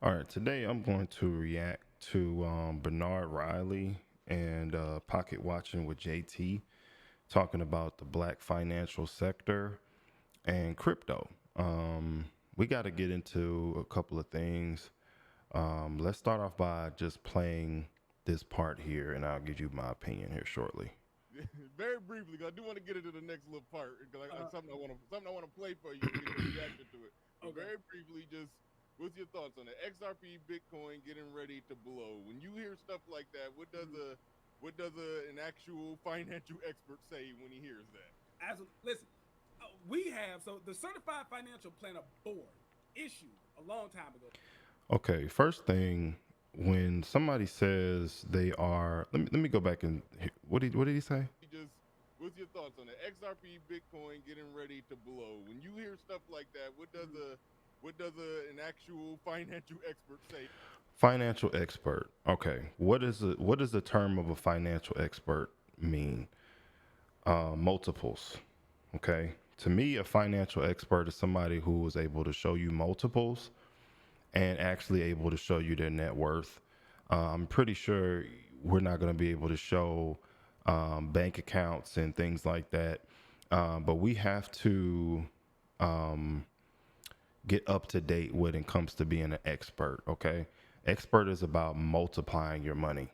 All right, today I'm going to react to Bernard Riley and Pocket Watching with JT talking about the black financial sector and crypto. We got to get into a couple of things. Let's start off by just playing this part here, and I'll give you my opinion here shortly. Very briefly, 'cause I do want to get into the next little part, 'cause something I want to play for you and get your reaction to it. But Okay. very briefly, just what's your thoughts on the XRP Bitcoin getting ready to blow? When you hear stuff like that, an actual financial expert say when he hears that? Listen, we have the Certified Financial Planner Board issued a long time ago. Okay, first thing, when somebody says they are, let me go back and what did he say? Just what's your thoughts on the XRP Bitcoin getting ready to blow? When you hear stuff like that, an actual financial expert say? Financial expert. Okay. What does the term of a financial expert mean? Multiples. Okay. To me, a financial expert is somebody who is able to show you multiples and actually able to show you their net worth. I'm pretty sure we're not going to be able to show bank accounts and things like that, but we have to get up to date when it comes to being an expert. Okay. Expert is about multiplying your money.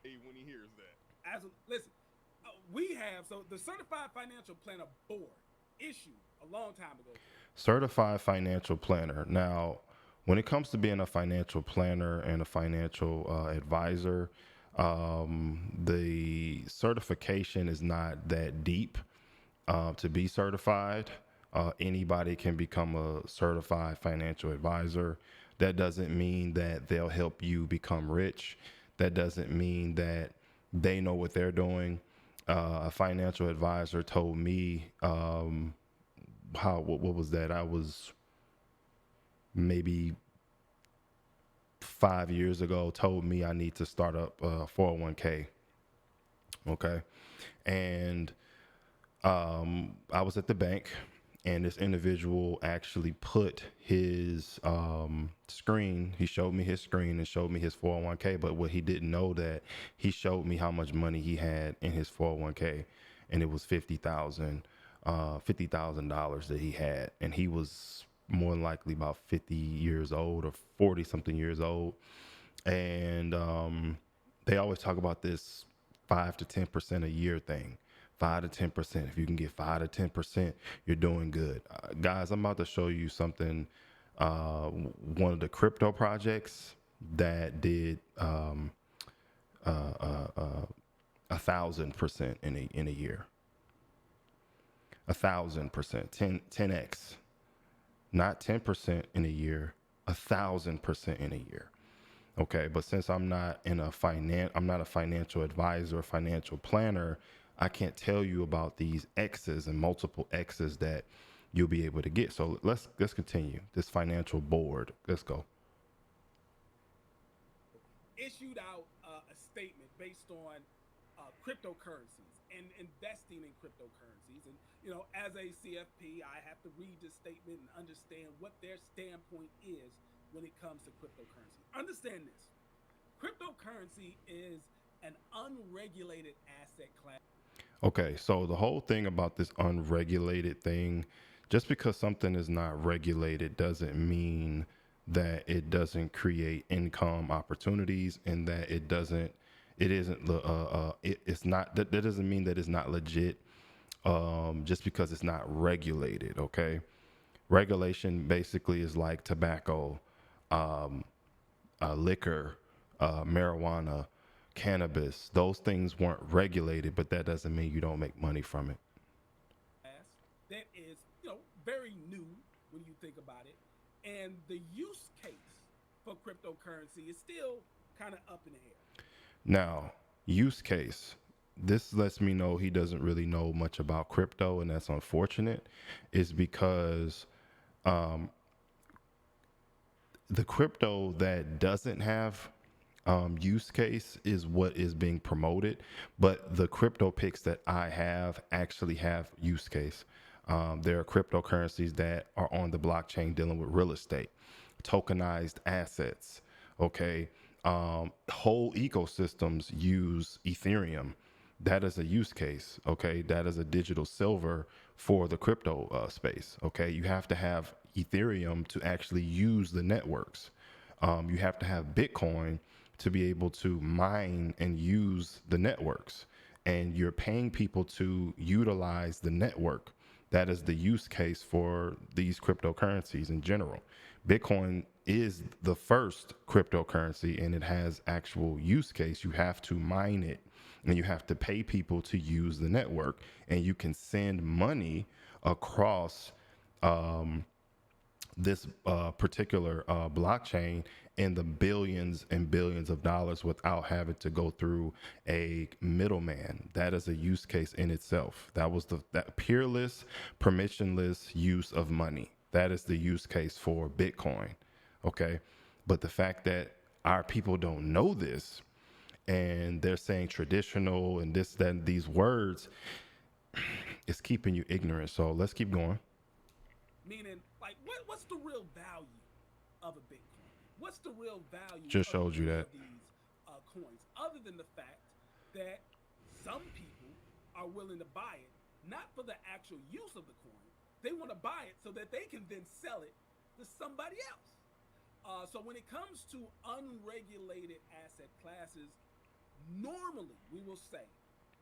When he hears that. Listen, we have the Certified Financial Planner Board issued a long time ago. Certified financial planner. Now, when it comes to being a financial planner and a financial advisor, the certification is not that deep to be certified. Anybody can become a certified financial advisor. That doesn't mean that they'll help you become rich. That doesn't mean that they know what they're doing. A financial advisor told me what was that? I was maybe 5 years ago told me I need to start up 401k. Okay, and I was at the bank, and this individual actually put his screen. He showed me his screen and showed me his 401k. But what he didn't know that he showed me how much money he had in his 401k, and it was $50,000 that he had, and he was more than likely about 50 years old or 40 something years old, and they always talk about this 5 to 10% a year thing. 5 to 10%. If you can get 5 to 10%, you're doing good. Guys, I'm about to show you something. One of the crypto projects that did 1,000% in a year. 1,000%. 10x. Not 10% in a year. 1,000% in a year. Okay, but since I'm not a financial advisor, financial planner, I can't tell you about these X's and multiple X's that you'll be able to get. So let's continue. This financial board. Let's go. Issued out a statement based on cryptocurrencies and investing in cryptocurrencies. And as a CFP, I have to read this statement and understand what their standpoint is when it comes to cryptocurrency. Understand this: cryptocurrency is an unregulated asset class. Okay, so the whole thing about this unregulated thing, just because something is not regulated doesn't mean that it doesn't create income opportunities and that it isn't, it's not, that doesn't mean that it's not legit just because it's not regulated, okay? Regulation basically is like tobacco, liquor, marijuana, cannabis. Those things weren't regulated, but that doesn't mean you don't make money from it. That is, very new when you think about it. And the use case for cryptocurrency is still kind of up in the air. Now, use case. This lets me know he doesn't really know much about crypto, and that's unfortunate. Is because the crypto that doesn't have use case is what is being promoted, but the crypto picks that I have actually have use case. There are cryptocurrencies that are on the blockchain dealing with real estate. tokenized assets. Okay. Whole ecosystems use Ethereum. That is a use case. Okay. That is a digital silver for the crypto space. Okay. You have to have Ethereum to actually use the networks. You have to have Bitcoin to be able to mine and use the networks. And you're paying people to utilize the network. That is the use case for these cryptocurrencies in general. Bitcoin is the first cryptocurrency and it has actual use case. You have to mine it and you have to pay people to use the network, and you can send money across this particular blockchain in the billions and billions of dollars without having to go through a middleman. That is a use case in itself. That was that peerless, permissionless use of money. That is the use case for Bitcoin. Okay. But the fact that our people don't know this and they're saying traditional and this, that, and these words is keeping you ignorant. So let's keep going. Meaning, like, what's the real value of a Bitcoin? What's the real value? Just showed you that. Of these coins, other than the fact that some people are willing to buy it not for the actual use of the coin. They want to buy it so that they can then sell it to somebody else. So when it comes to unregulated asset classes, normally we will say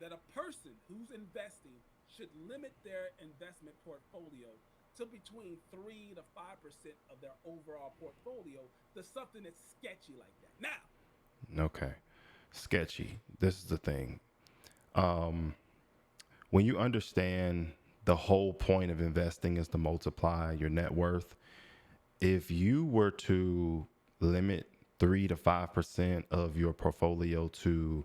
that a person who's investing should limit their investment portfolio to between 3 to 5% of their overall portfolio to something that's sketchy like that. Now, okay, sketchy. This is the thing. When you understand the whole point of investing is to multiply your net worth, if you were to limit 3 to 5% of your portfolio to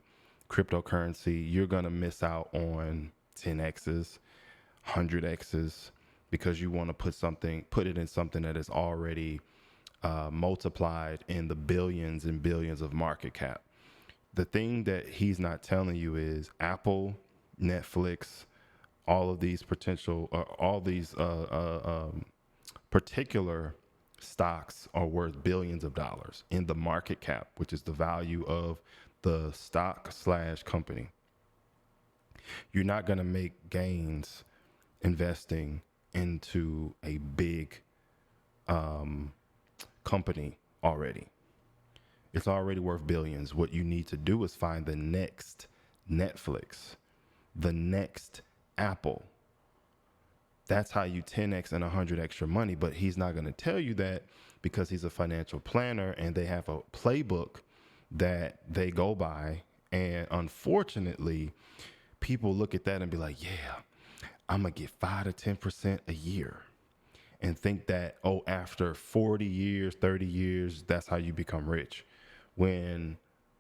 cryptocurrency, you're going to miss out on 10x's, 100x's, because you want to put it in something that is already multiplied in the billions and billions of market cap. The thing that he's not telling you is Apple, Netflix, all of these particular stocks are worth billions of dollars in the market cap, which is the value of the stock / company. You're not going to make gains investing into a big company already. It's already worth billions. What you need to do is find the next Netflix, the next Apple. That's how you 10x and 100x your money. But he's not going to tell you that because he's a financial planner and they have a playbook that they go by. And unfortunately, people look at that and be like, yeah, I'm going to get 5 to 10% a year, and think that, oh, after 40 years, 30 years, that's how you become rich. When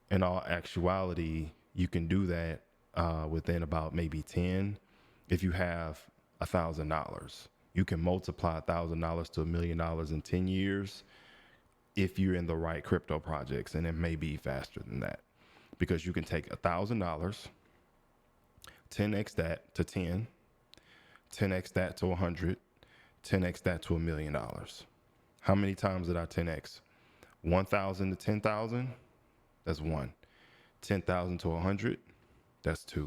in all actuality, you can do that within about maybe 10. If you have $1,000, you can multiply $1,000 to $1 million in 10 years if you're in the right crypto projects. And it may be faster than that, because you can take $1,000, 10x that to 10, 10x that to 100, 10x that to $1 million. How many times did I 10x? 1,000 to 10,000, that's 1. 10,000 to 100, that's 2.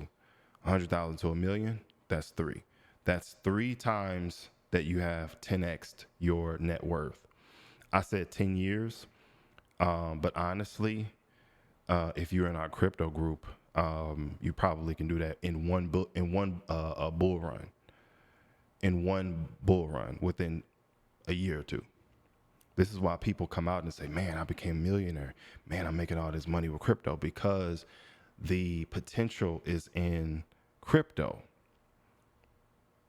100,000 to $1 million, that's 3. That's 3 times that you have 10x'd your net worth. I said 10 years, but honestly, if you're in our crypto group, you probably can do that in one bull run. In one bull run within a year or two. This is why people come out and say, man, I became a millionaire. Man, I'm making all this money with crypto, because the potential is in crypto.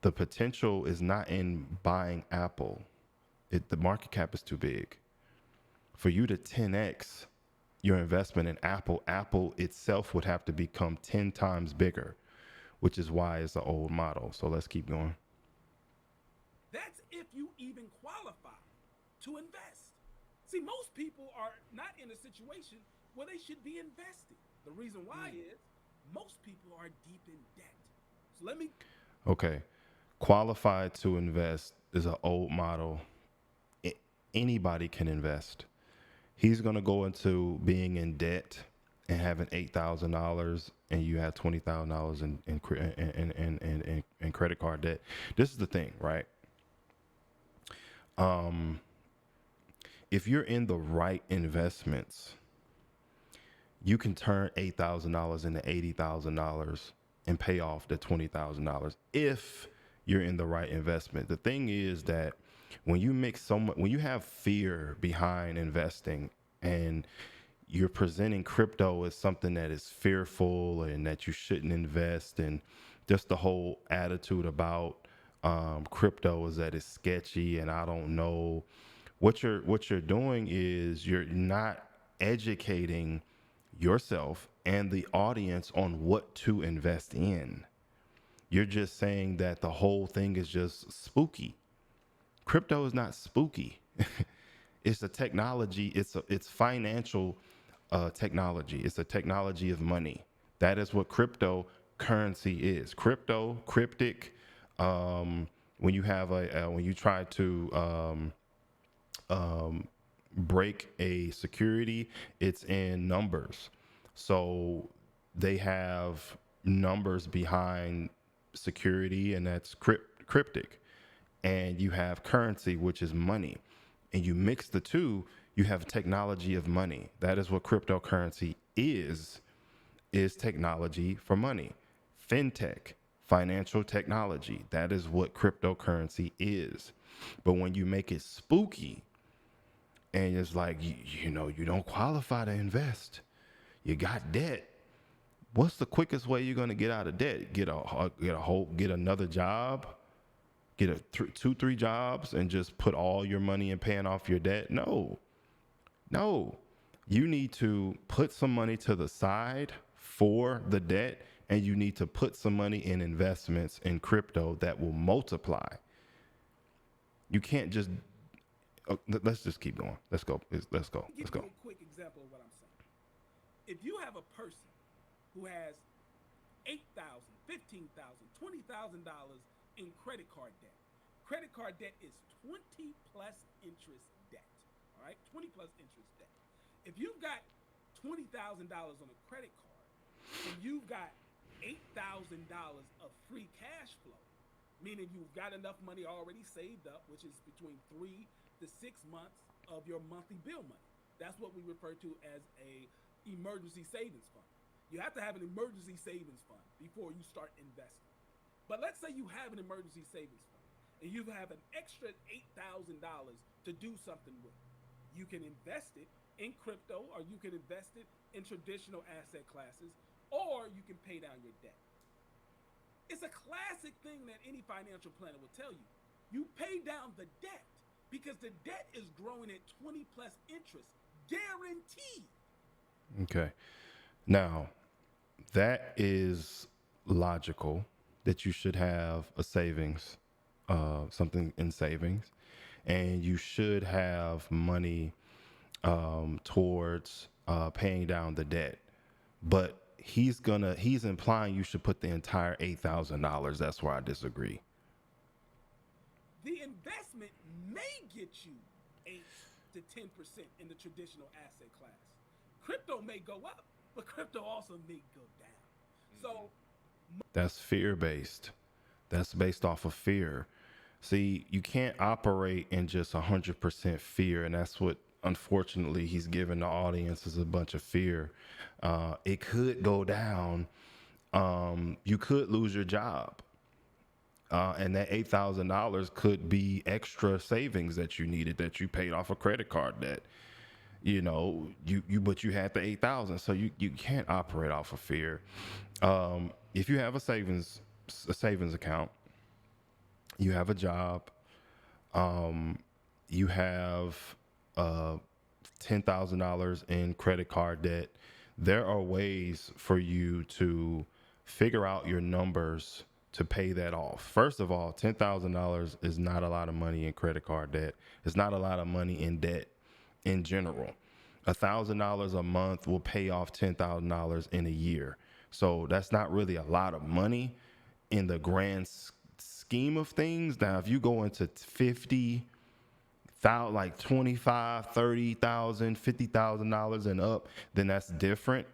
The potential is not in buying Apple. The market cap is too big. For you to 10x your investment in Apple, Apple itself would have to become 10 times bigger, which is why it's an old model. So let's keep going. that's if you even qualify to invest. See, most people are not in a situation where they should be investing. The reason why is most people are deep in debt. So let me. Okay. Qualified to invest is an old model anybody can invest. He's going to go into being in debt and having $8,000 and you have $20,000 in credit card debt. This is the thing, right? If you're in the right investments, you can turn $8,000 into $80,000 and pay off the $20,000 if you're in the right investment. The thing is that when you mix so much, when you have fear behind investing and you're presenting crypto as something that is fearful and that you shouldn't invest, and just the whole attitude about crypto is that it's sketchy and I don't know, what you're doing is you're not educating yourself and the audience on what to invest in. You're just saying that the whole thing is just spooky. Crypto is not spooky. It's a technology. It's financial technology. It's a technology of money. That is what cryptocurrency is. Cryptic. When you have when you try to break a security, it's in numbers. So they have numbers behind security, and that's cryptic. And you have currency, which is money. And you mix the two, you have technology of money. That is what cryptocurrency is technology for money. Fintech, financial technology. That is what cryptocurrency is. But when you make it spooky, and it's like, you know, you don't qualify to invest. You got debt. What's the quickest way you're going to get out of debt? Get another job, get two, three jobs, and just put all your money in paying off your debt? No. You need to put some money to the side for the debt, and you need to put some money in investments in crypto that will multiply. You can't just. Let's just keep going. Let's go. Give you a quick example of what I'm saying. If you have a person who has $8,000, $15,000, $20,000 in credit card debt. Credit card debt is 20 plus interest debt. All right, 20 plus interest debt. If you've got $20,000 on a credit card and you've got $8,000 of free cash flow, meaning you've got enough money already saved up, which is between 3 to 6 months of your monthly bill money. That's what we refer to as a emergency savings fund. You have to have an emergency savings fund before you start investing. But let's say you have an emergency savings fund and you have an extra $8,000 to do something with. You can invest it in crypto, or you can invest it in traditional asset classes, or you can pay down your debt. It's a classic thing that any financial planner will tell you. You pay down the debt because the debt is growing at 20 plus interest, guaranteed. Okay. Now, that is logical that you should have a savings, something in savings, and you should have money towards paying down the debt. But he's implying you should put the entire $8,000. That's where I disagree. The investment may get you 8 to 10% in the traditional asset class. Crypto may go up, but crypto also may go down. So that's fear-based. That's based off of fear. See, you can't operate in just 100% fear, and that's what, unfortunately, he's giving the audience is a bunch of fear. It could go down. You could lose your job. And that $8,000 could be extra savings that you needed, that you paid off a credit card debt. You know, but you had the 8,000, so you can't operate off of fear. If you have a savings account, you have a job, you have $10,000 in credit card debt, there are ways for you to figure out your numbers to pay that off. First of all, $10,000 is not a lot of money in credit card debt. It's not a lot of money in debt in general. $1,000 a month will pay off $10,000 in a year. So that's not really a lot of money in the grand scheme of things. Now, if you go into 50, like 25, 30,000, $50,000 and up, then that's different.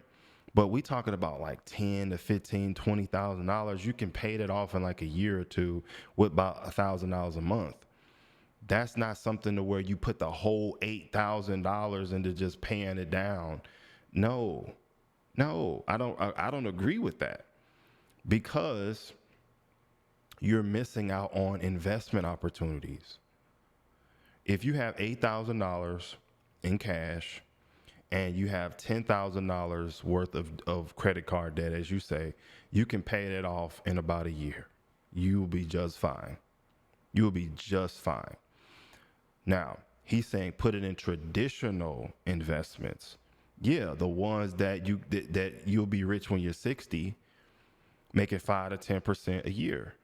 But we talking about like 10 to 15, $20,000. You can pay that off in like a year or two with about $1,000 a month. That's not something to where you put the whole $8,000 into just paying it down. No, I don't agree with that, because you're missing out on investment opportunities. If you have $8,000 in cash and you have $10,000 worth of credit card debt, as you say, you can pay that off in about a year. You will be just fine. You will be just fine. Now, he's saying put it in traditional investments. Yeah, the ones that you'll be rich when you're 60, making 5 to 10% a year.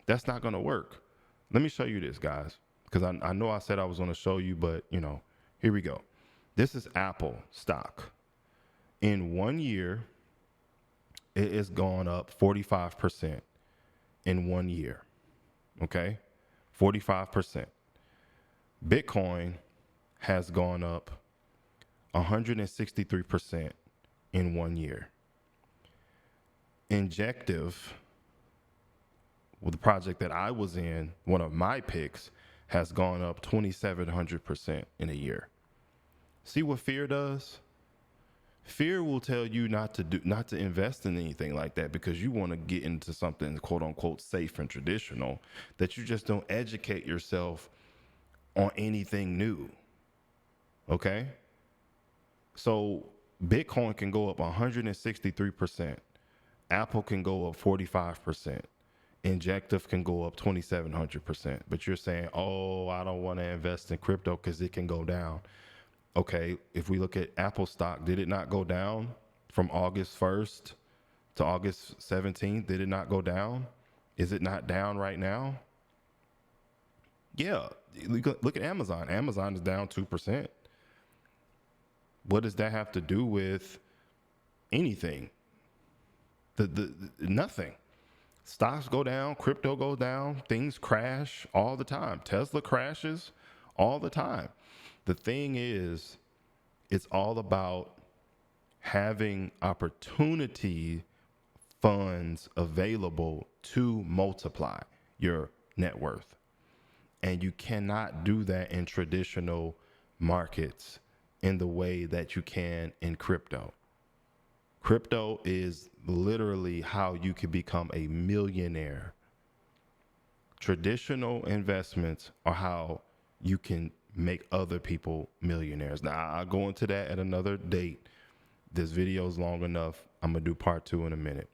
That's not going to work. Let me show you this, guys, because I know I said I was going to show you, but here we go. This is Apple stock. In 1 year, it has gone up 45% in 1 year. Okay, 45%. Bitcoin has gone up 163% in 1 year. Injective, with the project that I was in, one of my picks, has gone up 2,700% in a year. See what fear does? Fear will tell you not to invest in anything like that, because you want to get into something quote unquote safe and traditional, that you just don't educate yourself on anything new. Okay? So Bitcoin can go up 163%. Apple can go up 45%. Injective can go up 2,700%. But you're saying, oh, I don't want to invest in crypto because it can go down. Okay, if we look at Apple stock, did it not go down from August 1st to August 17th? Did it not go down? Is it not down right now? Yeah, look at Amazon. Amazon is down 2%. What does that have to do with anything? Nothing. Stocks go down, crypto goes down, things crash all the time. Tesla crashes all the time. The thing is, it's all about having opportunity funds available to multiply your net worth. And you cannot do that in traditional markets in the way that you can in crypto. Crypto is literally how you can become a millionaire. Traditional investments are how you can make other people millionaires. Now, I'll go into that at another date. This video is long enough. I'm going to do part 2 in a minute.